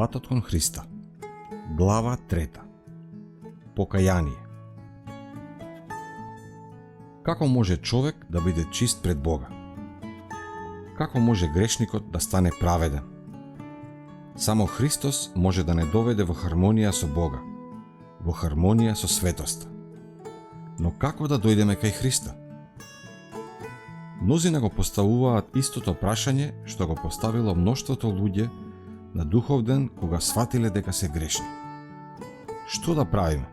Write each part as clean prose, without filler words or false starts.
Патот кон Христа. Глава 3. Покаяние. Како може човек да биде чист пред Бога? Како може грешникот да стане праведен? Само Христос може да не доведе во хармонија со Бога, во хармонија со светоста. Но како да дојдеме кај Христа? Мнозина го поставуваат истото прашање што го поставило мноштвото луѓе на духов ден кога сватиле дека се грешни. Што да правиме?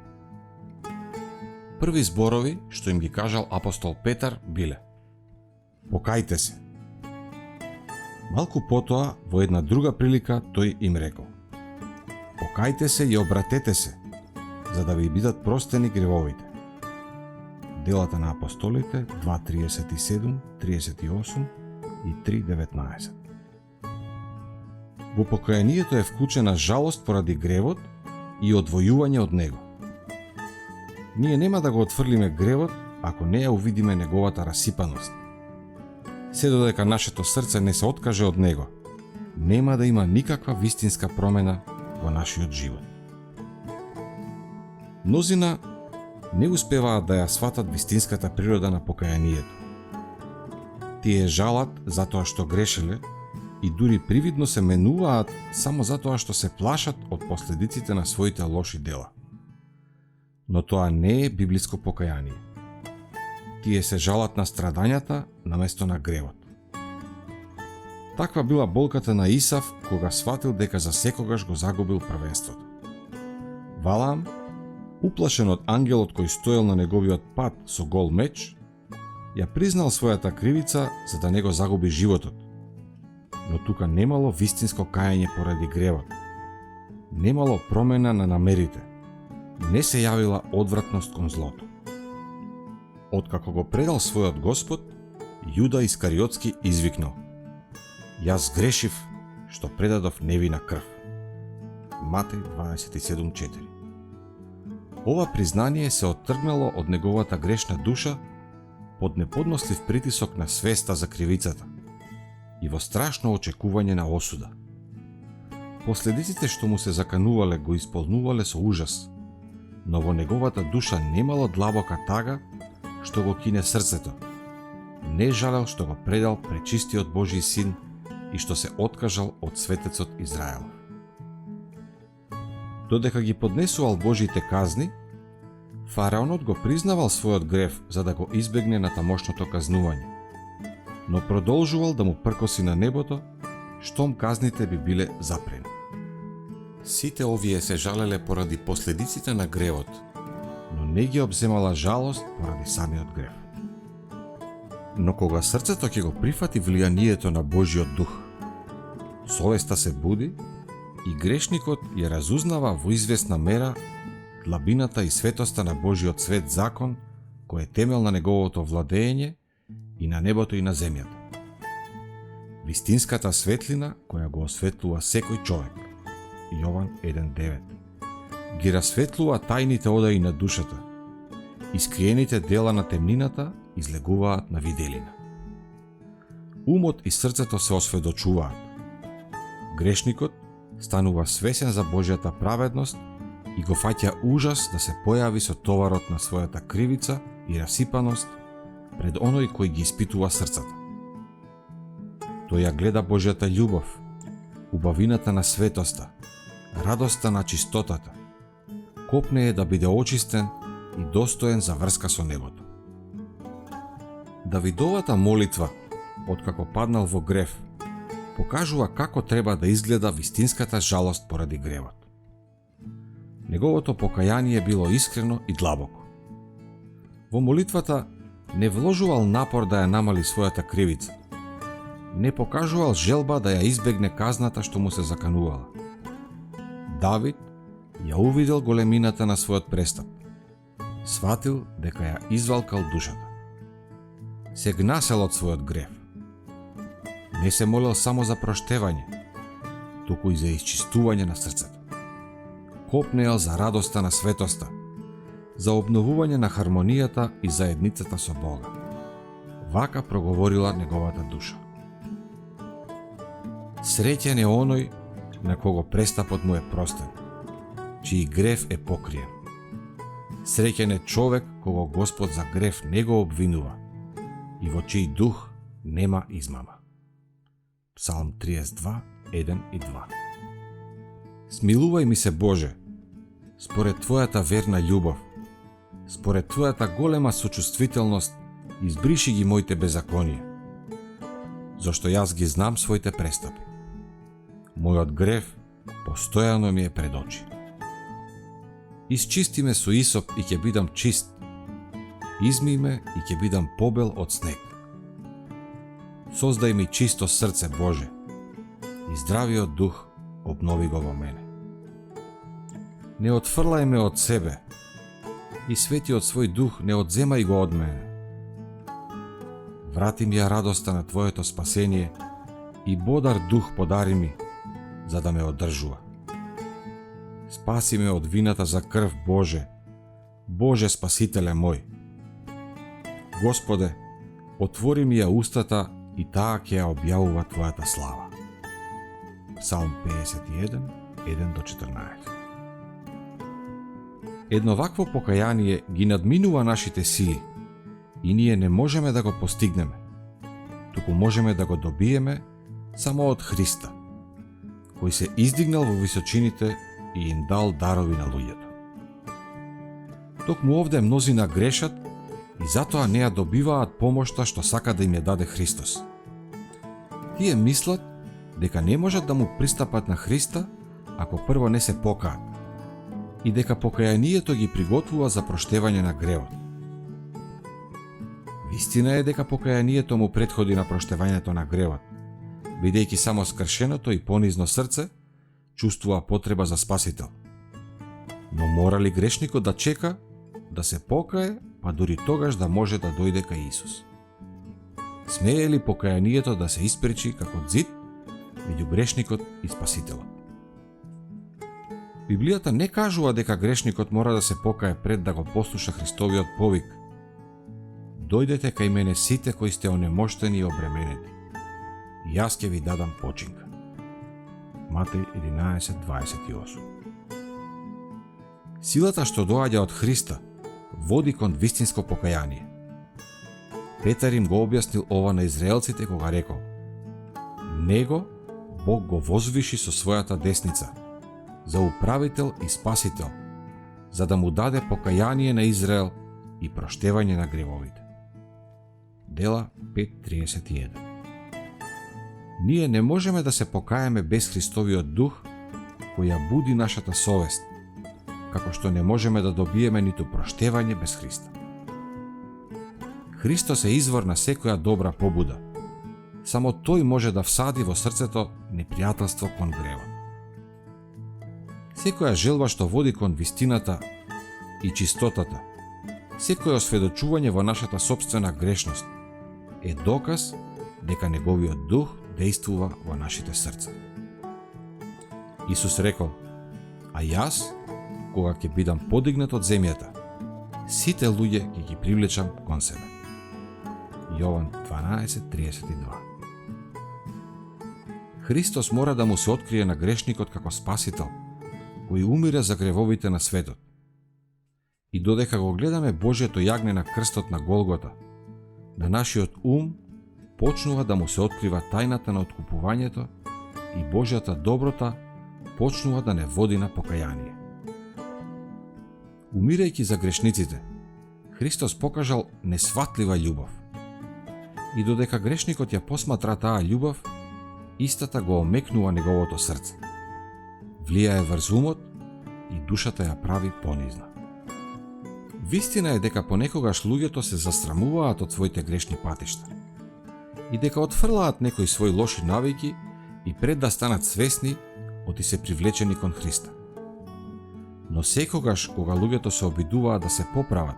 Први зборови што им ги кажал апостол Петар биле: покајте се. Малку потоа, во една друга прилика, тој им рекол: покајте се и обратете се, за да ви бидат простени гревовите. Делата на апостолите 2:37, 38 и 3:19. Во покајанието е вклучена жалост поради гревот и одвојување од него. Ние нема да го отфрлиме гревот ако не ја увидиме неговата расипаност. Се додека нашето срце не се откаже од него, нема да има никаква вистинска промена во нашиот живот. Мнозина не успеваат да ја сватат вистинската природа на покајанието. Тие жалат затоа што грешеле и дури привидно се менуваат само затоа што се плашат од последиците на своите лоши дела. Но тоа не е библиско покаяние. Тие се жалат на страдањата наместо на гревот. Таква била болката на Исав кога сватил дека за секогаш го загубил првенството. Валаам, уплашен од ангелот кој стоел на неговиот пат со гол меч, ја признал својата кривица за да не го загуби животот. Но тука немало вистинско кајање поради гревот. Немало промена на намерите. Не се јавила одвратност кон злото. Откако го предал својот Господ, Јуда Искариотски извикнал: јас грешив што предадов невина крв. Матеј 27:4. Ова признание се оттргнало од неговата грешна душа под неподнослив притисок на свеста за кривицата и во страшно очекување на осуда. Последиците што му се заканувале го исполнувале со ужас, но во неговата душа немало длабока тага што го кине срцето. Не жалел што го предал пречистиот Божи син и што се откажал од светецот Израел. Додека ги поднесувал Божите казни, фараонот го признавал својот грев за да го избегне на тамошното казнување, но продолжувал да му пркоси на небото, штом казните би биле запрени. Сите овие се жалеле поради последиците на гревот, но не ги обземала жалост поради самиот грев. Но кога срцето ќе го прифати влијанието на Божиот дух, совеста се буди и грешникот ја разузнава во известна мера длабината и светоста на Божиот свет закон, кој е темел на неговото владење и на небото и на земјата. Вистинската светлина која го осветлува секој човек, Јован 1:9, ги расветлува тајните одаи на душата, искриените дела на темнината излегуваат на виделина. Умот и срцето се осведочуваат. Грешникот станува свесен за Божјата праведност и го фаќа ужас да се појави со товарот на својата кривица и расипаност пред оној кој ги испитува срцата. Тој ја гледа Божјата љубов, убавината на светоста, радоста на чистотата. Копне е да биде очистен и достоен за врска со небото. Давидовата молитва, откако паднал во грев, покажува како треба да изгледа вистинската жалост поради гревот. Неговото покаяние било искрено и длабоко. Во молитвата не вложувал напор да ја намали својата кривица. Не покажувал желба да ја избегне казната што му се заканувала. Давид ја увидел големината на својот престап. Сватил дека ја извалкал душата. Се гнасел од својот грев. Не се молел само за проштевање, туку и за исчистување на срцето. Копнеел за радоста на светоста, за обновување на хармонијата и заедницата со Бога. Вака проговорила неговата душа. Среќен е оној на кого престапот му е простен, чиј грев е покриен. Среќен е човек кого Господ за грев не го обвинува и во чиј дух нема измама. Псалм 32, 1 и 2. Смилувај ми се, Боже, според Твојата верна љубов, според Твојата голема сочувствителност, избриши ги моите беззаконија, зашто јас ги знам своите престапи. Мојот грев постојано ми е пред очи. Исчисти ме со исоп и ќе бидам чист, измий ме и ќе бидам побел од снег. Создај ми чисто срце, Боже, и здравиот дух обнови го во мене. Не отфрлај ме од себе, и светиот свој дух не одземај го од мене. Врати ми ја радоста на Твоето спасение и бодар дух подари ми, за да ме одржува. Спаси ме од вината за крв, Боже, Боже Спасителе мој. Господе, отвори ми ја устата и таа ќе ја објавува Твојата слава. Псалм 51, 1-14. Едно вакво покаяние ги надминува нашите сили и ние не можеме да го постигнеме, туку можеме да го добиеме само од Христа, кој се издигнал во височините и им дал дарови на луѓето. Токму овде мнозина грешат и затоа не ја добиваат помошта што сака да им ја даде Христос. Тие мислат дека не можат да му пристапат на Христа ако прво не се покаат и дека покајанието ги приготвува за проштевање на гревот. Вистина е дека покајанието му претходи на проштевањето на гревот, бидејќи само скршеното и понизно срце чувствува потреба за спасител. Но мора ли грешникот да чека, да се покае, па дури тогаш да може да дојде кај Исус? Смее ли покајанието да се испречи како зид меѓу грешникот и спасителот? Библијата не кажува дека грешникот мора да се покае пред да го послуша Христовиот повик: дојдете кај мене сите кои сте онемоштени и обременети, и јас ќе ви дадам починка. Матеј 11:28. Силата што доаѓа од Христа води кон вистинско покаяние. Петар им го објаснил ова на израелците кога рекол: него Бог го возвиши со својата десница за управител и спасител, за да му даде покаяние на Израел и проштевање на гревовите. Дела 5:31. Ние не можеме да се покаеме без Христовиот дух кој ја буди нашата совест, како што не можеме да добиеме ниту проштевање без Христа. Христос е извор на секоја добра побуда. Само тој може да всади во срцето непријателство кон гревот. Секоја желба што води кон вистината и чистотата, секој осведочување во нашата сопствена грешност е доказ дека неговиот дух действува во нашите срца. Исус рекол: а јас, кога ќе бидам подигнат од земјата, сите луѓе ќе ги привлечам кон себе. Јован 12:32. Христос мора да му се открие на грешникот како спасител, кој умира за гревовите на светот. И додека го гледаме Божјето јагне на крстот на Голгота, на нашиот ум почнува да му се открива тајната на откупувањето и Божјата доброта почнува да не води на покаяние. Умирајќи за грешниците, Христос покажал несватлива љубов. И додека грешникот ја посматра таа љубов, истата го омекнува неговото срце. Влијае врз умот и душата ја прави понизна. Вистина е дека понекогаш луѓето се засрамуваат од своите грешни патишта и дека отфрлаат некои своји лоши навики и пред да станат свесни, оти се привлечени кон Христа. Но секогаш кога луѓето се обидуваат да се поправат,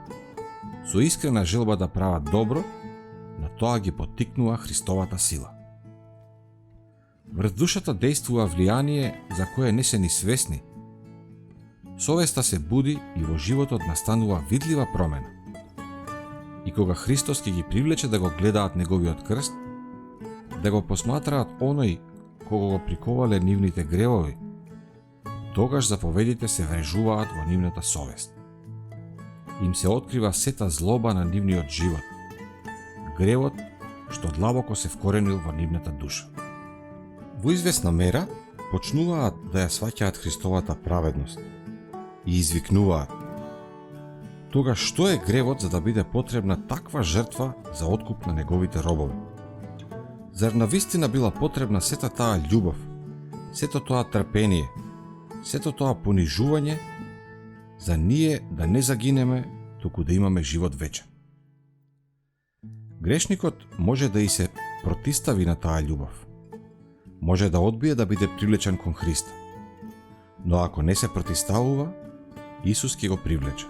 со искрена желба да прават добро, на тоа ги поттикнува Христовата сила. Врз душата действува влијание за кое не се ни свесни. Совеста се буди и во животот настанува видлива промена. И кога Христос ќе ги привлече да го гледаат неговиот крст, да го посматраат оној кога го приковале нивните гревови, тогаш заповедите се врежуваат во нивната совест. Им се открива сета злоба на нивниот живот, гревот што длабоко се вкоренил во нивната душа. Во известна мера почнуваат да ја сваќаат Христовата праведност и извикнуваат: тогаш што е гревот за да биде потребна таква жртва за откуп на неговите робови? Зар навистина била потребна сета таа љубов, сето тоа трпение, сето тоа понижување, за ние да не загинеме, туку да имаме живот вечен? Грешникот може да и се протистави на таа љубов. Може да одбие да биде привлечен кон Христа. Но ако не се протиставува, Исус ќе го привлече.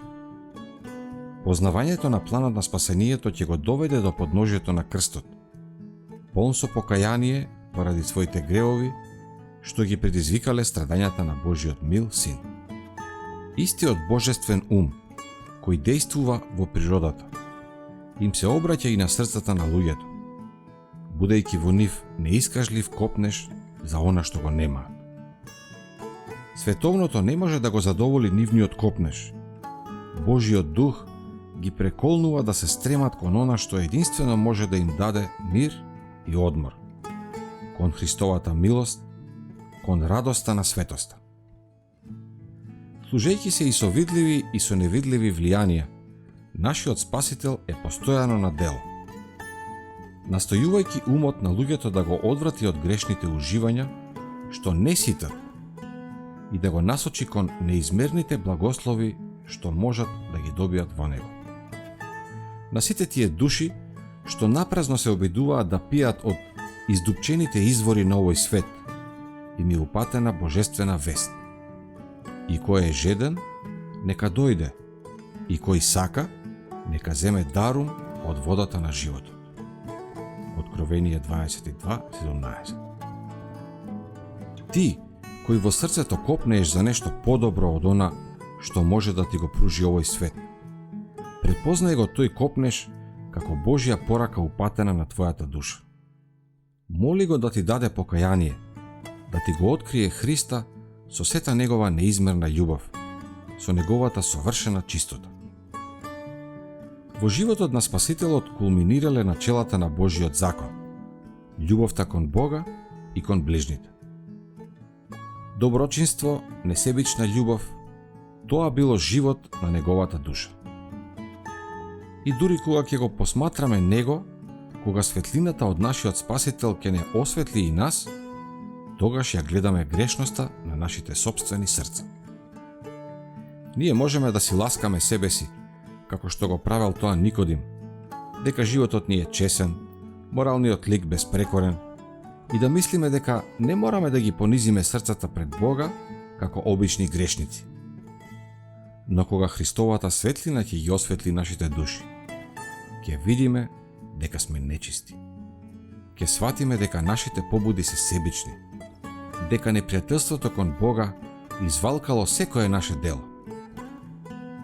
Познавањето на планот на спасението ќе го доведе до подножието на крстот, полн со покаяние поради своите гревови, што ги предизвикале страдањата на Божиот мил Син. Истиот божествен ум, кој действува во природата, им се обраќа и на срцата на луѓето, будејќи во нив неискажлив копнеш за она што го немаат. Световното не може да го задоволи нивниот копнеш. Божиот дух ги преколнува да се стремат кон она што единствено може да им даде мир и одмор, кон Христовата милост, кон радоста на светоста. Служејќи се и со видливи и со невидливи влијанија, нашиот Спасител е постојано на дело. Настојувајќи умот на луѓето да го одврати од грешните уживања, што не ситат, и да го насочи кон неизмерните благослови што можат да ги добијат во него. На сите тие души што напразно се обидуваат да пијат од издупчените извори на овој свет, им е упатена божествена вест. И кој е жеден, нека дојде, и кој сака, нека земе дарум од водата на животот. Откровение 22:17. Ти, кој во срцето копнееш за нешто подобро од она што може да ти го пружи овој свет, препознај го тој копнеш како Божја порака упатена на твојата душа. Моли го да ти даде покаяние, да ти го открие Христа со сета негова неизмерна љубов, со неговата совршена чистота. Во животот на Спасителот кулминирале начелата на Божиот закон, љубовта кон Бога и кон ближните. Доброчинство, несебична љубов, тоа било живот на неговата душа. И дури кога ќе го посматраме него, кога светлината од нашиот Спасител ќе не осветли и нас, тогаш ја гледаме грешноста на нашите собствени срца. Ние можеме да си ласкаме себе си, како што го правел тоа Никодим, дека животот ни е чесен, моралниот лик безпрекорен, и да мислиме дека не мораме да ги понизиме срцата пред Бога како обични грешници. Но кога Христовата светлина ќе ги осветли нашите души, ќе видиме дека сме нечисти. Ќе сватиме дека нашите побуди се себични, дека непријателството кон Бога извалкало секое наше дело.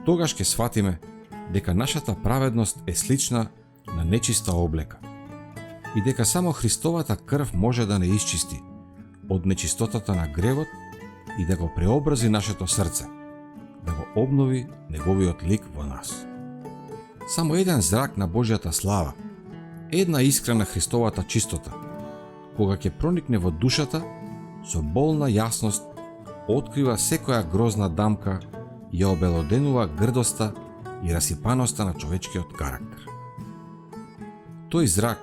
Тогаш ќе сватиме дека нашата праведност е слична на нечиста облека и дека само Христовата крв може да не исчисти од нечистотата на гревот и да го преобрази нашето срце, да го обнови неговиот лик во нас. Само еден зрак на Божјата слава, една искра на Христовата чистота, кога ќе проникне во душата, со болна јасност открива секоја грозна дамка и ја обелоденува грдоста и расипаноста на човечкиот карактер. Тој зрак,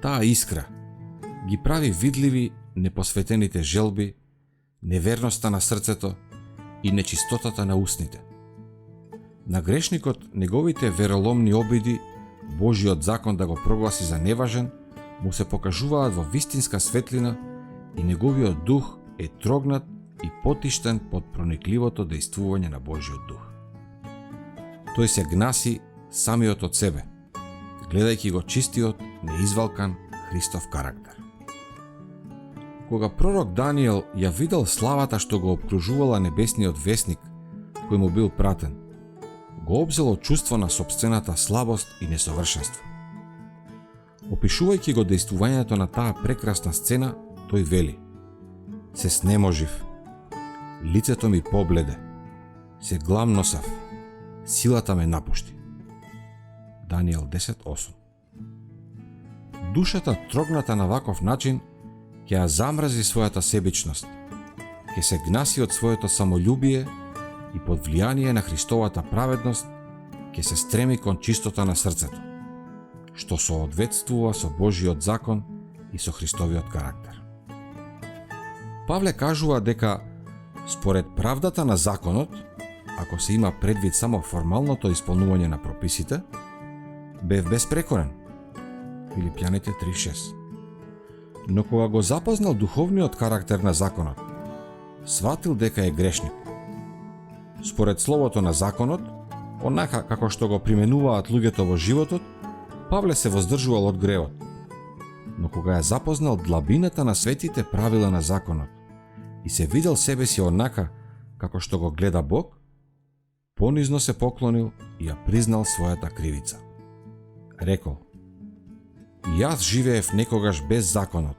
таа искра, ги прави видливи непосветените желби, неверноста на срцето и нечистотата на устните. На грешникот неговите вероломни обиди, Божиот закон да го прогласи за неважен, му се покажуваат во вистинска светлина и неговиот дух е трогнат и потиштен под проникливото дејствување на Божиот дух. Тој се гнаси самиот од себе, гледајќи го чистиот, неизвалкан Христов карактер. Кога пророк Даниел ја видел славата што го обкружувала небесниот весник, кој му бил пратен, го обзело чувство на собствената слабост и несовршенство. Опишувајќи го дејствувањето на таа прекрасна сцена, тој вели: се снеможив, лицето ми побледе, се гламносав, силата ме напушти. Даниел 10:8. Душата трогната на ваков начин ќе ја замрази својата себичност, ќе се гнаси од своето самолюбие и под влијание на Христовата праведност ќе се стреми кон чистота на срцето, што соодветствува со Божиот закон и со Христовиот карактер. Павле кажува дека според правдата на законот, ако се има предвид само формалното исполнување на прописите, бев безпрекорен. Филипјаните 3:6. Но кога го запознал духовниот карактер на законот, сватил дека е грешник. Според словото на законот, онака како што го применуваат луѓето во животот, Павле се воздржувал од гревот. Но кога ја запознал длабината на светите правила на законот и се видел себе си онака како што го гледа Бог, понизно се поклонил и ја признал својата кривица. Рекол: и јас живеев некогаш без законот,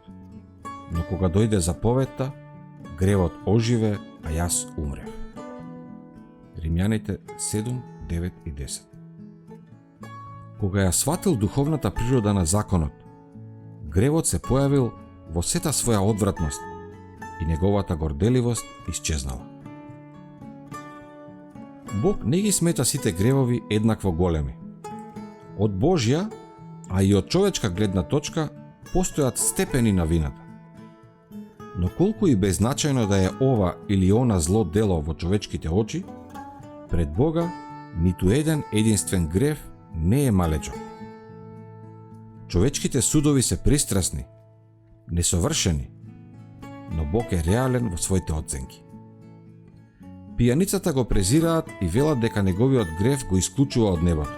но кога дојде заповедта, гревот оживе, а јас умрев. Римјаните 7, 9 и 10. Кога ја сватил духовната природа на законот, гревот се појавил во сета своја одвратност и неговата горделивост исчезнала. Бог не ги смета сите гревови еднакво големи. Од Божја, а и од човечка гледна точка, постојат степени на вината. Но колку и беззначајно да е ова или она зло дело во човечките очи, пред Бога ниту еден единствен грев не е малечок. Човечките судови се пристрасни, несовршени, но Бог е реален во своите оценки. Пијаницата го презираат и велат дека неговиот грев го исклучува од небото,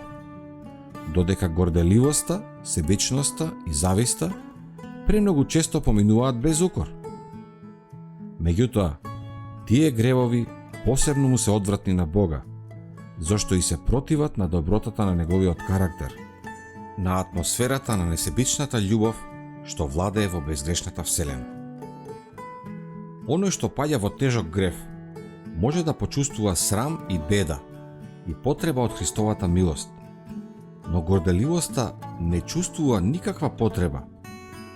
додека горделивоста, себичноста и зависта премногу често поминуваат без укор. Меѓутоа, тие гревови посебно му се одвратни на Бога, зашто и се противат на добротата на неговиот карактер, на атмосферата на несебичната љубов што владее во безгрешната вселена. Оној што паѓа во тежок грев може да почувствува срам и беда и потреба од Христовата милост, но горделивоста не чувствува никаква потреба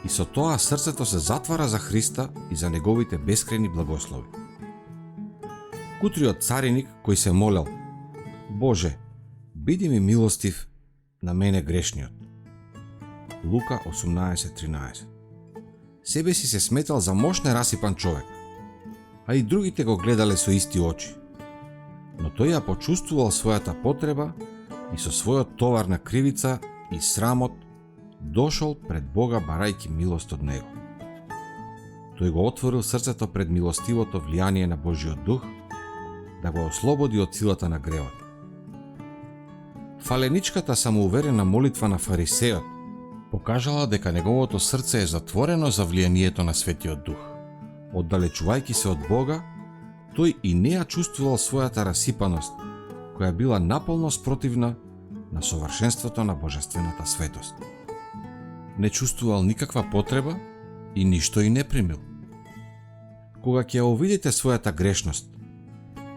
и со тоа срцето се затвара за Христа и за неговите бескрајни благослови. Кутриот цариник кој се молел: Боже, биди ми милостив на мене грешниот. Лука 18:13. Себе си се сметал за мощно расипан човек, а и другите го гледале со исти очи. Но тој ја почувствувал својата потреба и со својот товар на кривица и срамот дошол пред Бога барајќи милост од Него. Тој го отворил срцето пред милостивото влијание на Божиот дух да го ослободи од силата на гревот. Фаленичката самоуверена молитва на фарисеот покажала дека неговото срце е затворено за влијанието на Светиот Дух. Оддалечувајќи се од Бога, тој и не ја чувствувал својата расипаност, која била наполно спротивна на совршенството на божествената светост. Не чувствувал никаква потреба и ништо и не примил. Кога ќе ја увидите својата грешност,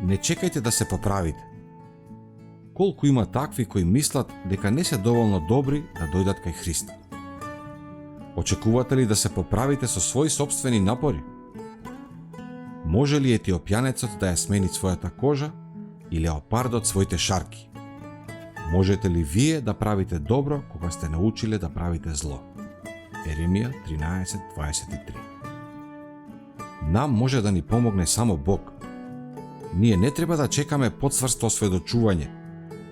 не чекајте да се поправите. Колку има такви кои мислат дека не се доволно добри да дојдат кај Христа. Очекувате ли да се поправите со своји сопствени напори? Може ли етиопјанецот да ја смени својата кожа или леопардот своите шарки? Можете ли вие да правите добро кога сте научиле да правите зло? Еремија 13:23. Нам може да ни помогне само Бог. Ние не треба да чекаме потврсто осведочување,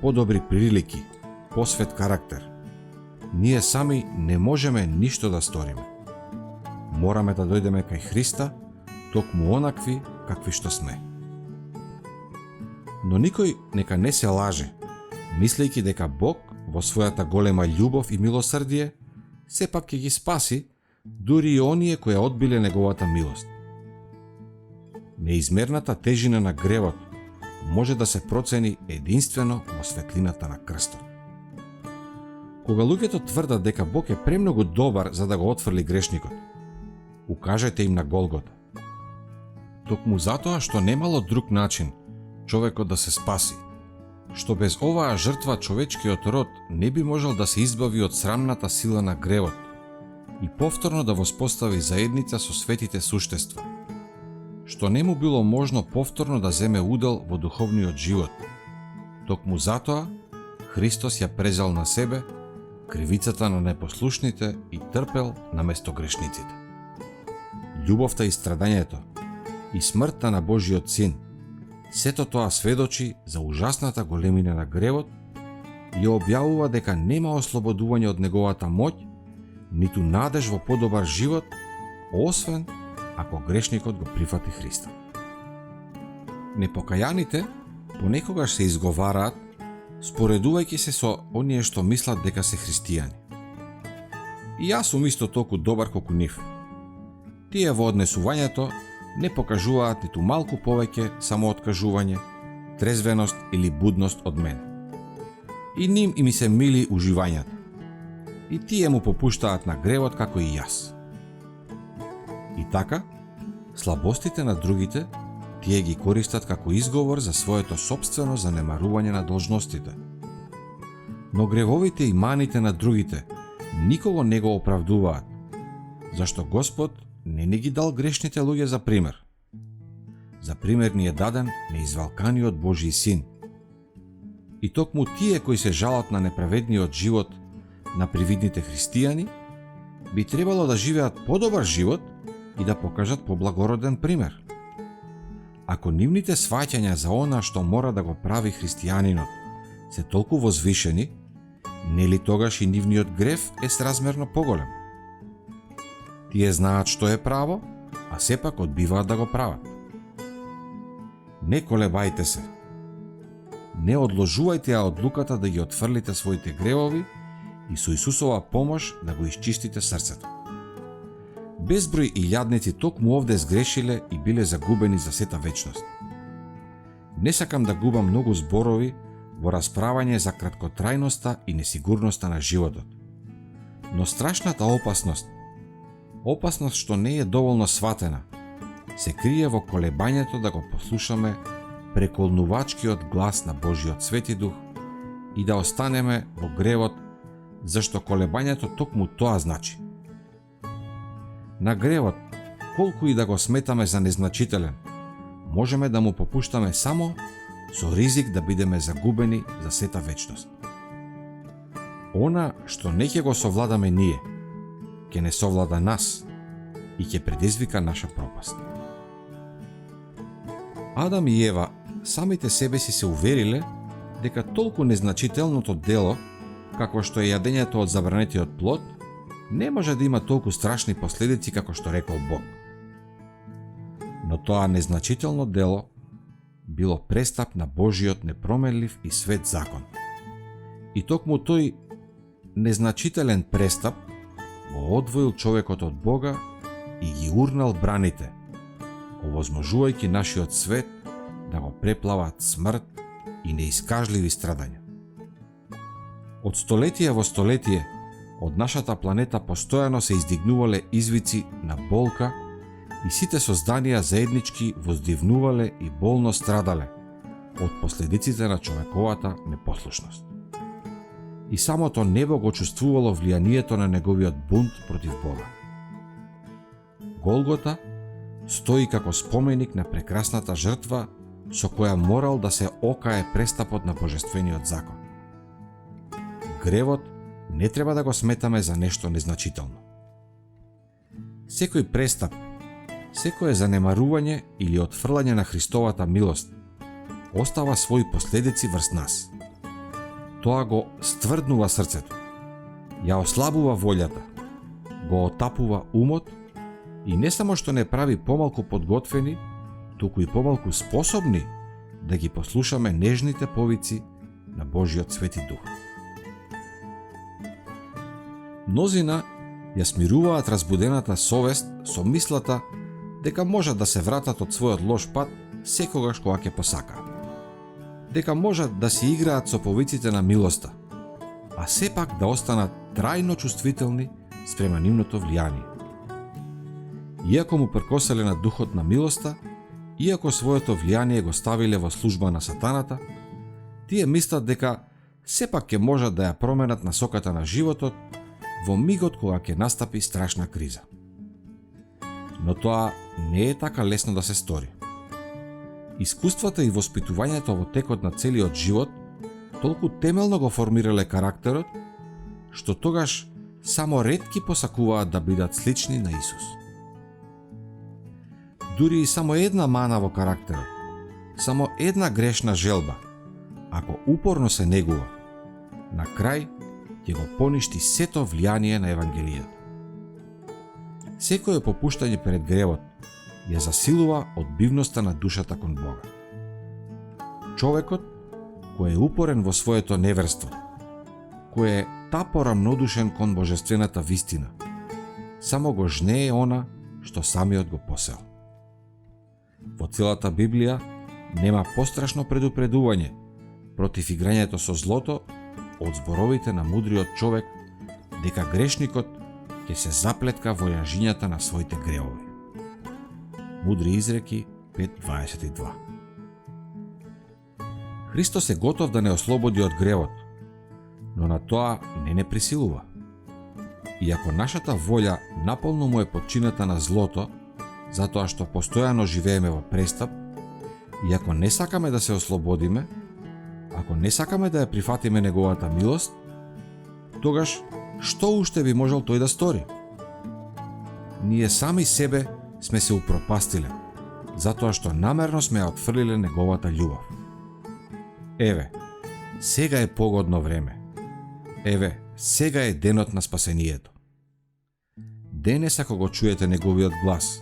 подобри прилики, посвет карактер. Ние сами не можеме ништо да сториме. Мораме да дојдеме кај Христа, токму онакви какви што сме. Но никој нека не се лаже, мислејќи дека Бог во својата голема љубов и милосрдие сепак ќе ги спаси дури и оние кои одбиле неговата милост. Неизмерната тежина на гревот може да се процени единствено во светлината на крстот. Кога луѓето тврдат дека Бог е премногу добар за да го отфрли грешникот, укажете им на Голгота. токму затоа што немало друг начин човекот да се спаси, што без оваа жртва човечкиот род не би можел да се избави од срамната сила на гревот и повторно да воспостави заедница со светите суштества, што не му било можно повторно да земе удел во духовниот живот. Токму затоа Христос ја презел на себе кривицата на непослушните и трпел наместо грешниците. Љубовта и страдањето и смртта на Божиот Син, сето тоа сведочи за ужасната големина на гревот и објавува дека нема ослободување од неговата моќ, ниту надеж во подобар живот, освен ако грешникот го прифати Христа. Непокајаните понекогаш се изговараат споредувајќи се со оние што мислат дека се христијани. И јас сум исто толку добар колку нив. Тие во однесувањето не покажуваат ниту малку повеќе самооткажување, трезвеност или будност од мене. И ним и ми се мили уживањата. И тие му попуштаат на гревот како и јас. И така, слабостите на другите тие ги користат како изговор за своето сопствено занемарување на должностите. Но гревовите и маните на другите никого не го оправдуваат, зашто Господ не ни ги дал грешните луѓе за пример. За пример ни е даден неизвалканиот Божи Син. И токму тие кои се жалат на неправедниот живот на привидните христијани, би требало да живеат подобар живот и да покажат поблагороден пример. Ако нивните сваќања за она што мора да го прави христијанинот се толку возвишени, нели тогаш и нивниот грев е сразмерно поголем? Тие знаат што е право, а сепак одбиваат да го прават. Не колебајте се. Не одложувајте ја одлуката да ги отфрлите своите гревови и со Исусова помош да го исчистите срцето. Безброј илјадници токму овде сгрешиле и биле загубени за сета вечност. Не сакам да губам многу зборови во расправање за краткотрајноста и несигурноста на животот. Но страшната опасност што не е доволно сватена, се крие во колебањето да го послушаме преколнувачкиот глас на Божиот Свети Дух и да останеме во гревот, зашто колебањето токму тоа значи. На гревот, колку и да го сметаме за незначителен, можеме да му попуштаме само со ризик да бидеме загубени за сета вечност. Она што не ќе го совладаме ние, ќе не совлада нас и ќе предизвика наша пропаст. Адам и Ева самите себе си се увериле дека толку незначителното дело, како што е јадењето од забранетиот плод, не може да има толку страшни последици како што рекол Бог. Но тоа незначително дело било престап на Божиот непроменлив и свет закон. И токму тој незначителен престап го одвоил човекот од Бога и ги урнал браните, овозможувајќи нашиот свет да го преплават смрт и неискажливи страдања. Од столетие во столетие од нашата планета постојано се издигнувале извици на болка и сите созданија заеднички воздивнувале и болно страдале од последиците на човековата непослушност. И самото небо го чувствувало влијанието на неговиот бунт против Бога. Голгота стои како споменик на прекрасната жртва со која морал да се окае престапот на божествениот закон. Гревот не треба да го сметаме за нешто незначително. Секој престап, секое занемарување или отфрлање на Христовата милост остава своји последици врз нас. Тоа го стврднува срцето, ја ослабува волјата, го отапува умот и не само што не прави помалку подготвени, туку и помалку способни да ги послушаме нежните повици на Божиот Свети Дух. Мнозина ја смируваат разбудената совест со мислата дека можат да се вратат од својот лош пат секогаш кога ќе посакаат. Дека можат да си играат со повиците на милоста, а сепак да останат трајно чувствителни спрема нивното влијание. Иако му пркоселе на духот на милоста иако своето влијание го ставиле во служба на сатаната, тие мислат дека сепак ќе можат да ја променат насоката на животот во мигот кога ќе настапи страшна криза. Но тоа не е така лесно да се стори. Искуствата и воспитувањето во текот на целиот живот толку темелно го формирале карактерот, што тогаш само ретки посакуваат да бидат слични на Исус. Дури и само една мана во карактерот, само една грешна желба, ако упорно се негува, на крај ќе го поништи сето влијание на Евангелијата. Секое попуштање пред гревот ја засилува одбивноста на душата кон Бога. Човекот кој е упорен во своето неверство, кој е тапорамнодушен кон божествената вистина, само го жнее она што самиот го посел. Во целата Библија нема пострашно предупредување против играњето со злото од зборовите на мудриот човек дека грешникот ќе се заплетка во јажињата на своите гревови. Мудри изреки 5.22. Христос е готов да не ослободи од гревот, но на тоа не присилува. Иако нашата волја наполно му е подчинета на злото, затоа што постојано живееме во престап, и ако не сакаме да се ослободиме, ако не сакаме да ја прифатиме неговата милост, тогаш што уште би можел тој да стори? Ние сами себе сме се упропастиле, затоа што намерно сме ја отфрлиле неговата љубов. Еве, сега е погодно време. Еве, сега е денот на спасението. Денес ако го чуете неговиот глас,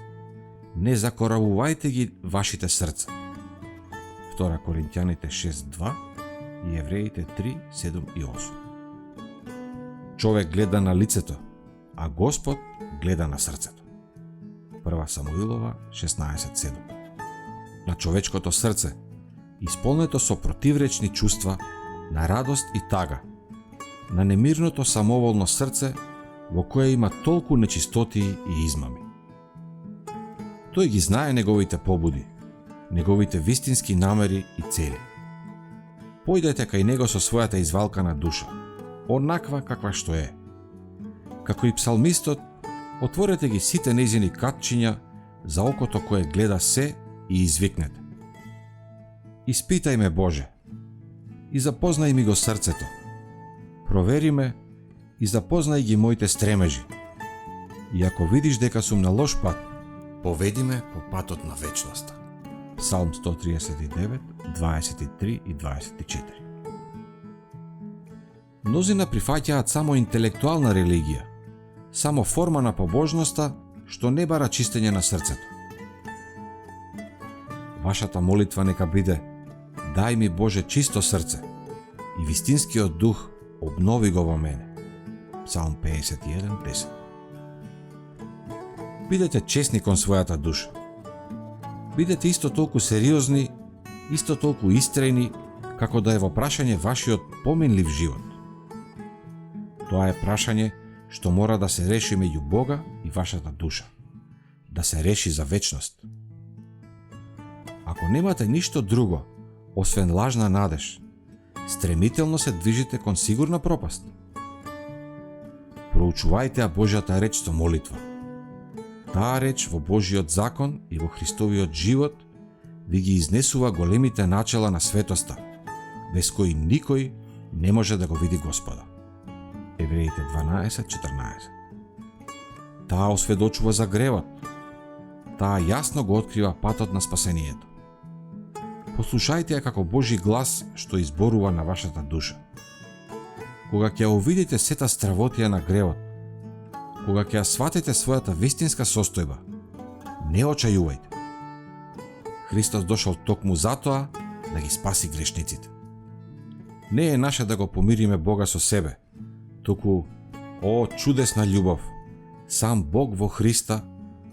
не закоравувајте ги вашите срца. 2 Коринќаните 6.2 и Евреите 3.7 и 8. Човек гледа на лицето, а Господ гледа на срцето. 1 Самуилова 16.7. На човечкото срце, исполнето со противречни чувства, на радост и тага, на немирното самоволно срце во кое има толку нечистотии и измами. Тој ги знае неговите побуди, неговите вистински намери и цели. Појдете кај него со својата извалкана душа, онаква каква што е. Како и псалмистот, отворете ги сите нејзини катчиња за окото кое гледа се и извикнете: Испитај ме, Боже, и запознај ми го срцето. Провери ме и запознај ги моите стремежи. И ако видиш дека сум на лош пат, поведи ме по патот на вечноста. Псалм 139, 23 и 24. Мнозина прифаќаат само интелектуална религија, само форма на побожноста што не бара чистење на срцето. Вашата молитва нека биде: дај ми, Боже, чисто срце и вистинскиот дух обнови го во мене. Псалм 51:10. Бидете честни кон својата душа. Бидете исто толку сериозни, исто толку истрени, како да е во прашање вашиот поминлив живот. Тоа е прашање што мора да се реши меѓу Бога и вашата душа. Да се реши за вечност. Ако немате ништо друго, освен лажна надеж, стремително се движите кон сигурна пропаст. Проучувајте ја Божјата реч со молитва. Таа реч во Божиот закон и во Христовиот живот ви ги изнесува големите начела на светоста, без кои никој не може да го види Господа. Евреите 12:14. Таа осведочува за гревот. Таа јасно го открива патот на спасението. Послушајте ја како Божи глас што изборува на вашата душа. Кога ќе увидите сета стравотија на гревот, кога ќе ја сватите својата вистинска состојба, не очајувајте. Христос дошол токму затоа да ги спаси грешниците. Не е наше да го помириме Бога со себе, туку, о чудесна љубов, сам Бог во Христа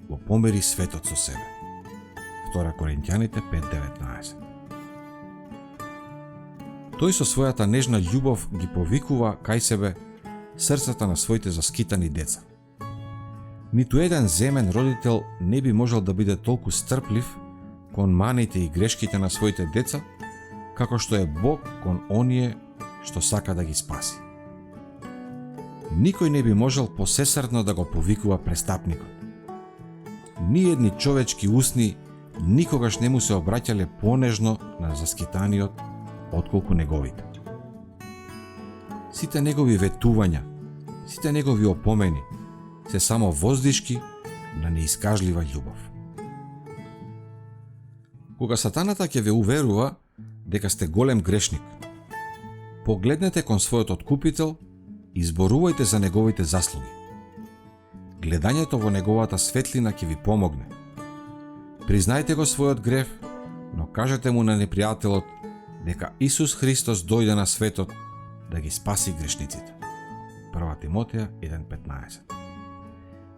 го помири светот со себе. 2 Коринќаните 5:19. Тој со својата нежна љубов ги повикува кај себе срцата на своите заскитани деца. Ниту еден земен родител не би можел да биде толку стрплив кон маните и грешките на своите деца, како што е Бог кон оние што сака да ги спаси. Никој не би можел посесрдно да го повикува престапникот. Ниедни човечки усни никогаш не му се обраќале понежно на заскитаниот отколку неговите. Сите негови ветувања, сите негови опомени се само воздишки на неискажлива љубов. Кога сатаната ќе ве уверува дека сте голем грешник, погледнете кон својот откупител и зборувајте за неговите заслуги. Гледањето во неговата светлина ќе ви помогне. Признајте го својот грев, но кажете му на непријателот дека Исус Христос дојде на светот да ги спаси грешниците. 1 Тимотеја 1:15.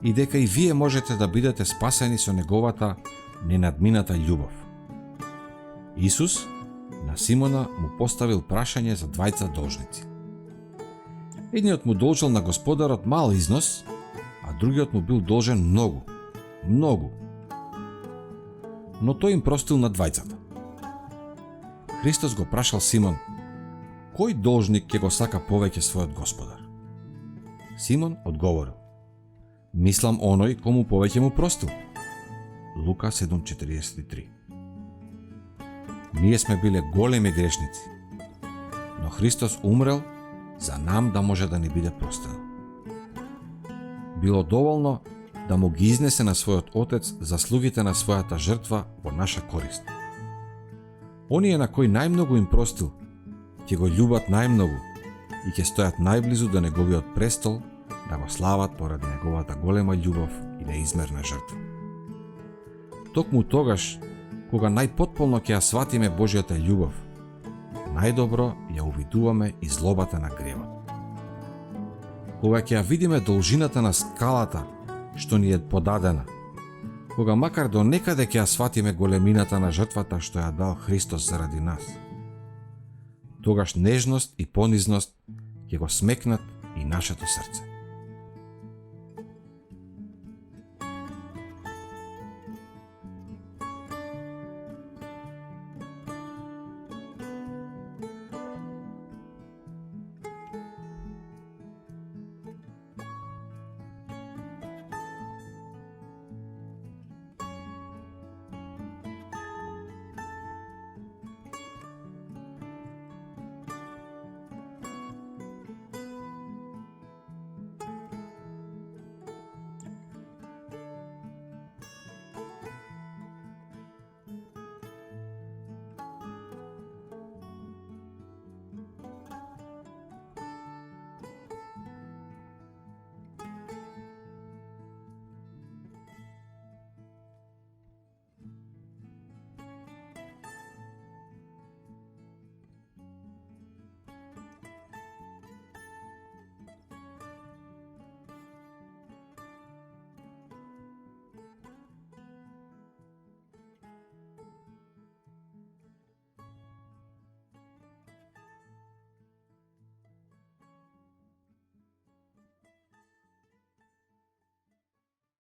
И дека и вие можете да бидете спасени со неговата ненадмината љубов. Исус на Симона му поставил прашање за двајца должници. Едниот му должел на господарот мал износ, а другиот му бил должен многу. Но тој им простил на двајцата. Христос го прашал Симон, кој должник ќе го сака повеќе својот господар? Симон одговорил, мислам оној кому повеќе му простил. Лука 7:43. Ние сме биле големи грешници, но Христос умрел за нам да може да ни биде простено. Било доволно да му ги изнесе на својот Отец заслугите на својата жртва во наша корист. Оние на кои најмногу им простил, ќе го љубат најмногу и ќе стојат најблизу до неговиот престол да го слават поради неговата голема љубов и неизмерна жртва. Токму тогаш, кога најпотполно ќе ја сватиме Божјата љубов, најдобро ја увидуваме и злобата на гревот. Кога ќе ја видиме должината на скалата што ни е подадена, кога макар до некаде ќе ја сватиме големината на жртвата што ја дал Христос заради нас, тогаш нежност и понизност ќе го смекнат и нашето срце.